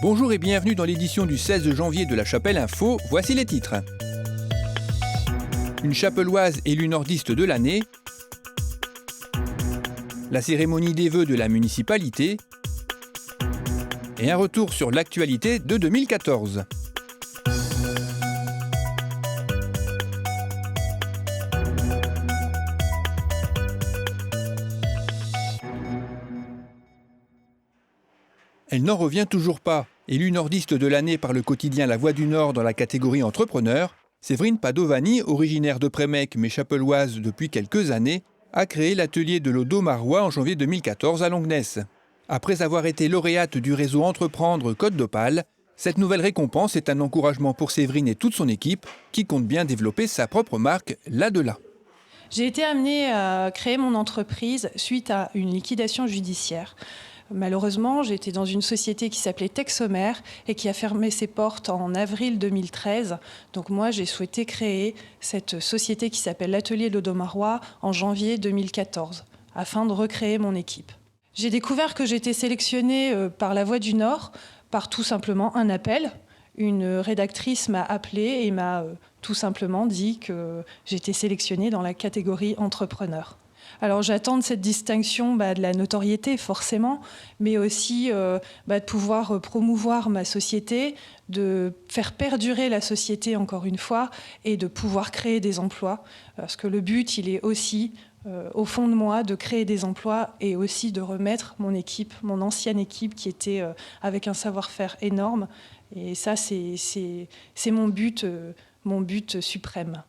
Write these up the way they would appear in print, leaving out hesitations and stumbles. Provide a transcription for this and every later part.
Bonjour et bienvenue dans l'édition du 16 janvier de la Chapelle Info, voici les titres. Une chapelloise élue nordiste de l'année, la cérémonie des vœux de la municipalité et un retour sur l'actualité de 2014. Elle n'en revient toujours pas. Élue nordiste de l'année par le quotidien La Voix du Nord dans la catégorie entrepreneur, Séverine Padovani, originaire de Prémec mais chapelloise depuis quelques années, a créé l'atelier de l'Audomarois en janvier 2014 à Longnes. Après avoir été lauréate du réseau Entreprendre Côte d'Opale, cette nouvelle récompense est un encouragement pour Séverine et toute son équipe qui compte bien développer sa propre marque là-delà. J'ai été amenée à créer mon entreprise suite à une liquidation judiciaire. Malheureusement, j'étais dans une société qui s'appelait Texomer et qui a fermé ses portes en avril 2013. Donc moi, j'ai souhaité créer cette société qui s'appelle l'Atelier de l'Audomarois en janvier 2014, afin de recréer mon équipe. J'ai découvert que j'étais sélectionnée par La Voix du Nord, par tout simplement un appel. Une rédactrice m'a appelée et m'a tout simplement dit que j'étais sélectionnée dans la catégorie entrepreneur. Alors j'attends de cette distinction de la notoriété forcément, mais aussi de pouvoir promouvoir ma société, de faire perdurer la société encore une fois et de pouvoir créer des emplois. Parce que le but, il est aussi au fond de moi de créer des emplois et aussi de remettre mon équipe, mon ancienne équipe qui était avec un savoir-faire énorme. Et ça, c'est mon but suprême.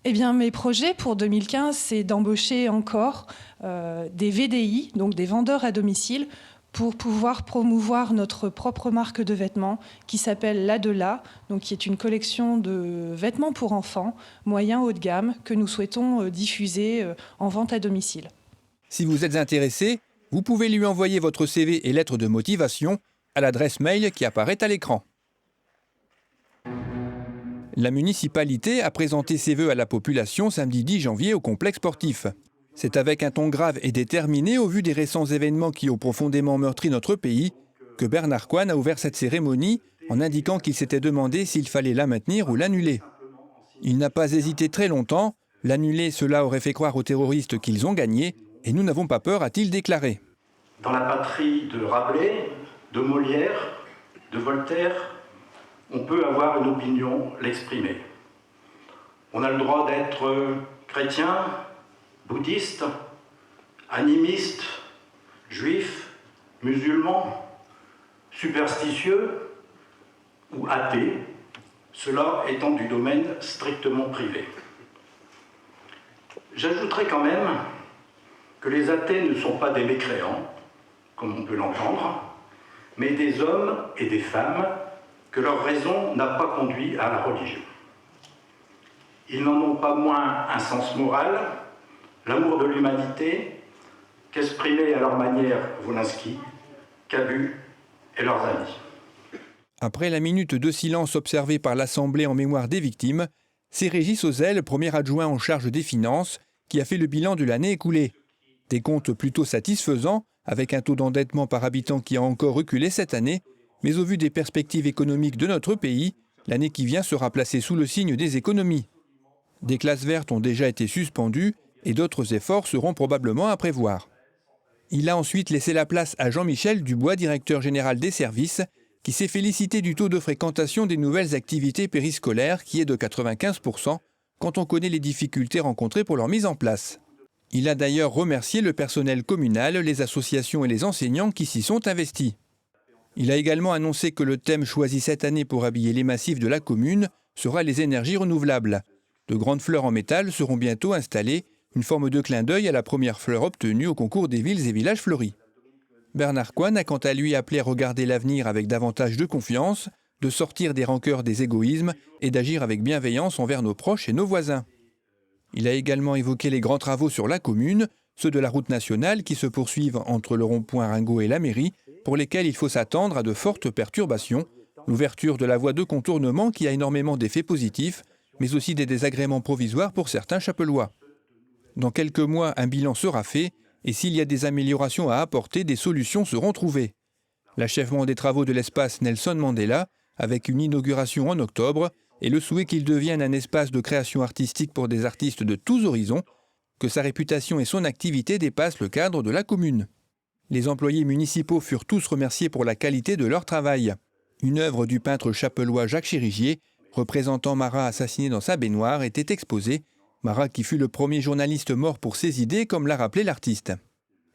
Eh bien, mes projets pour 2015, c'est d'embaucher encore des VDI, donc des vendeurs à domicile, pour pouvoir promouvoir notre propre marque de vêtements qui s'appelle Là-de-là, donc qui est une collection de vêtements pour enfants, moyen haut de gamme, que nous souhaitons diffuser en vente à domicile. Si vous êtes intéressé, vous pouvez lui envoyer votre CV et lettre de motivation à l'adresse mail qui apparaît à l'écran. La municipalité a présenté ses vœux à la population samedi 10 janvier au complexe sportif. C'est avec un ton grave et déterminé au vu des récents événements qui ont profondément meurtri notre pays que Bernard Coine a ouvert cette cérémonie en indiquant qu'il s'était demandé s'il fallait la maintenir ou l'annuler. Il n'a pas hésité très longtemps. L'annuler, cela aurait fait croire aux terroristes qu'ils ont gagné et nous n'avons pas peur, a-t-il déclaré. Dans la patrie de Rabelais, de Molière, de Voltaire, on peut avoir une opinion, l'exprimer. On a le droit d'être chrétien, bouddhiste, animiste, juif, musulman, superstitieux ou athée, cela étant du domaine strictement privé. J'ajouterai quand même que les athées ne sont pas des mécréants, comme on peut l'entendre, mais des hommes et des femmes que leur raison n'a pas conduit à la religion. Ils n'en ont pas moins un sens moral, l'amour de l'humanité, qu'exprimaient à leur manière Wolinski, Cabu et leurs amis. Après la minute de silence observée par l'Assemblée en mémoire des victimes, c'est Régis Ozel, premier adjoint en charge des finances, qui a fait le bilan de l'année écoulée. Des comptes plutôt satisfaisants, avec un taux d'endettement par habitant qui a encore reculé cette année, mais au vu des perspectives économiques de notre pays, l'année qui vient sera placée sous le signe des économies. Des classes vertes ont déjà été suspendues et d'autres efforts seront probablement à prévoir. Il a ensuite laissé la place à Jean-Michel Dubois, directeur général des services, qui s'est félicité du taux de fréquentation des nouvelles activités périscolaires qui est de 95% quand on connaît les difficultés rencontrées pour leur mise en place. Il a d'ailleurs remercié le personnel communal, les associations et les enseignants qui s'y sont investis. Il a également annoncé que le thème choisi cette année pour habiller les massifs de la commune sera les énergies renouvelables. De grandes fleurs en métal seront bientôt installées, une forme de clin d'œil à la première fleur obtenue au concours des villes et villages fleuris. Bernard Coine a quant à lui appelé à regarder l'avenir avec davantage de confiance, de sortir des rancœurs des égoïsmes et d'agir avec bienveillance envers nos proches et nos voisins. Il a également évoqué les grands travaux sur la commune, ceux de la route nationale qui se poursuivent entre le rond-point Ringot et la mairie, pour lesquels il faut s'attendre à de fortes perturbations, l'ouverture de la voie de contournement qui a énormément d'effets positifs, mais aussi des désagréments provisoires pour certains chapellois. Dans quelques mois, un bilan sera fait, et s'il y a des améliorations à apporter, des solutions seront trouvées. L'achèvement des travaux de l'espace Nelson Mandela, avec une inauguration en octobre, et le souhait qu'il devienne un espace de création artistique pour des artistes de tous horizons, que sa réputation et son activité dépassent le cadre de la commune. Les employés municipaux furent tous remerciés pour la qualité de leur travail. Une œuvre du peintre chapellois Jacques Chérigier, représentant Marat assassiné dans sa baignoire, était exposée. Marat qui fut le premier journaliste mort pour ses idées, comme l'a rappelé l'artiste.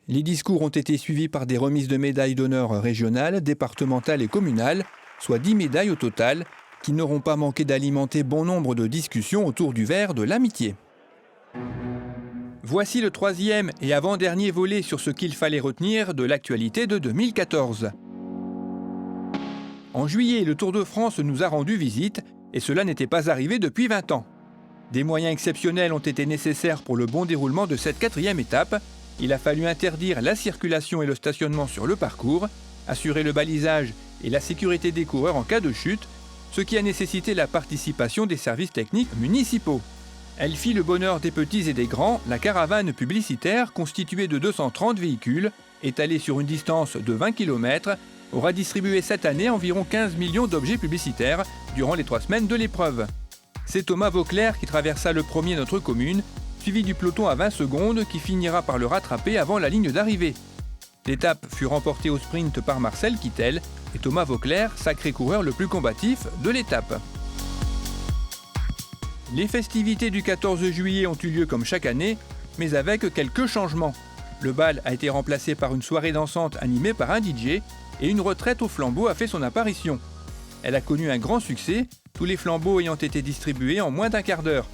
Les discours ont été suivis par des remises de médailles d'honneur régionales, départementales et communales, soit 10 médailles au total, qui n'auront pas manqué d'alimenter bon nombre de discussions autour du verre de l'amitié. Voici le troisième et avant-dernier volet sur ce qu'il fallait retenir de l'actualité de 2014. En juillet, le Tour de France nous a rendu visite, et cela n'était pas arrivé depuis 20 ans. Des moyens exceptionnels ont été nécessaires pour le bon déroulement de cette 4e étape. Il a fallu interdire la circulation et le stationnement sur le parcours, assurer le balisage et la sécurité des coureurs en cas de chute, ce qui a nécessité la participation des services techniques municipaux. Elle fit le bonheur des petits et des grands, la caravane publicitaire, constituée de 230 véhicules, étalée sur une distance de 20 km, aura distribué cette année environ 15 millions d'objets publicitaires durant les 3 semaines de l'épreuve. C'est Thomas Vauclair qui traversa le premier notre commune, suivi du peloton à 20 secondes qui finira par le rattraper avant la ligne d'arrivée. L'étape fut remportée au sprint par Marcel Kittel et Thomas Vauclair, sacré coureur le plus combatif de l'étape. Les festivités du 14 juillet ont eu lieu comme chaque année, mais avec quelques changements. Le bal a été remplacé par une soirée dansante animée par un DJ et une retraite au flambeau a fait son apparition. Elle a connu un grand succès, tous les flambeaux ayant été distribués en moins d'un quart d'heure.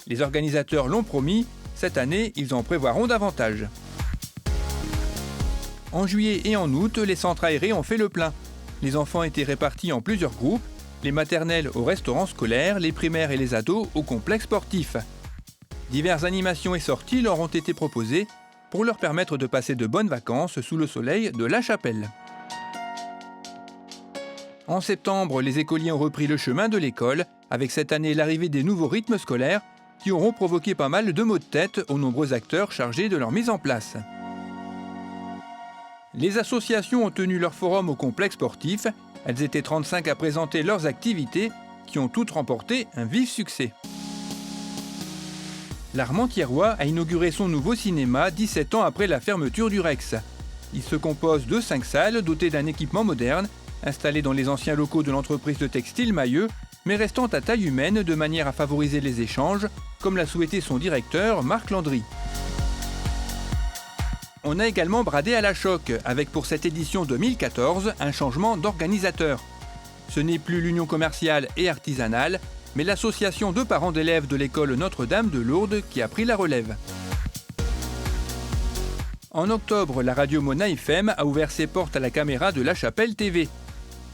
Les organisateurs l'ont promis, cette année, ils en prévoiront davantage. En juillet et en août, les centres aérés ont fait le plein. Les enfants étaient répartis en plusieurs groupes, les maternelles au restaurant scolaire, les primaires et les ados au complexe sportif. Diverses animations et sorties leur ont été proposées pour leur permettre de passer de bonnes vacances sous le soleil de La Chapelle. En septembre, les écoliers ont repris le chemin de l'école, avec cette année l'arrivée des nouveaux rythmes scolaires qui auront provoqué pas mal de maux de tête aux nombreux acteurs chargés de leur mise en place. Les associations ont tenu leur forum au complexe sportif. Elles étaient 35 à présenter leurs activités, qui ont toutes remporté un vif succès. L'Armentiérois a inauguré son nouveau cinéma 17 ans après la fermeture du Rex. Il se compose de 5 salles dotées d'un équipement moderne, installées dans les anciens locaux de l'entreprise de textile Mailleux, mais restant à taille humaine de manière à favoriser les échanges, comme l'a souhaité son directeur Marc Landry. On a également bradé à la choc, avec pour cette édition 2014 un changement d'organisateur. Ce n'est plus l'Union commerciale et artisanale, mais l'association de parents d'élèves de l'école Notre-Dame de Lourdes qui a pris la relève. En octobre, la radio Mona FM a ouvert ses portes à la caméra de La Chapelle TV.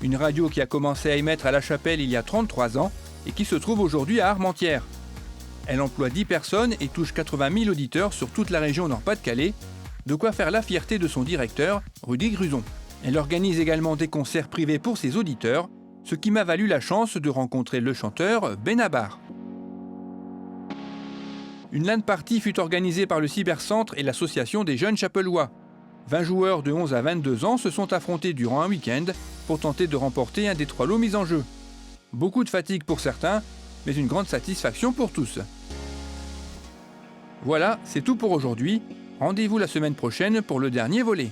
Une radio qui a commencé à émettre à La Chapelle il y a 33 ans et qui se trouve aujourd'hui à Armentières. Elle emploie 10 personnes et touche 80 000 auditeurs sur toute la région Nord-Pas-de-Calais, de quoi faire la fierté de son directeur, Rudy Gruson. Elle organise également des concerts privés pour ses auditeurs, ce qui m'a valu la chance de rencontrer le chanteur Benabar. Une LAN party fut organisée par le Cybercentre et l'association des jeunes chapellois. 20 joueurs de 11 à 22 ans se sont affrontés durant un week-end pour tenter de remporter un des 3 lots mis en jeu. Beaucoup de fatigue pour certains, mais une grande satisfaction pour tous. Voilà, c'est tout pour aujourd'hui. Rendez-vous la semaine prochaine pour le dernier volet.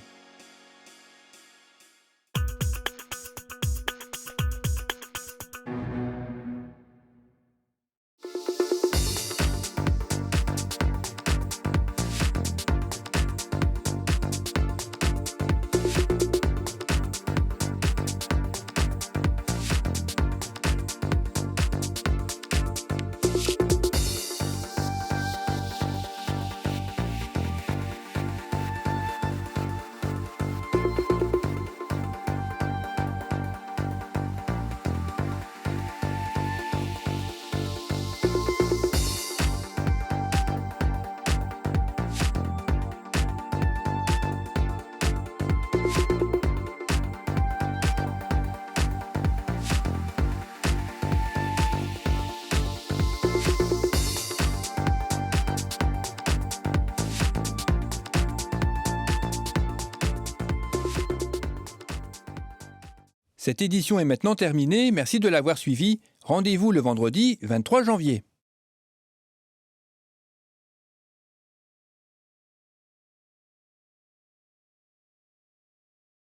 Cette édition est maintenant terminée, merci de l'avoir suivie. Rendez-vous le vendredi 23 janvier.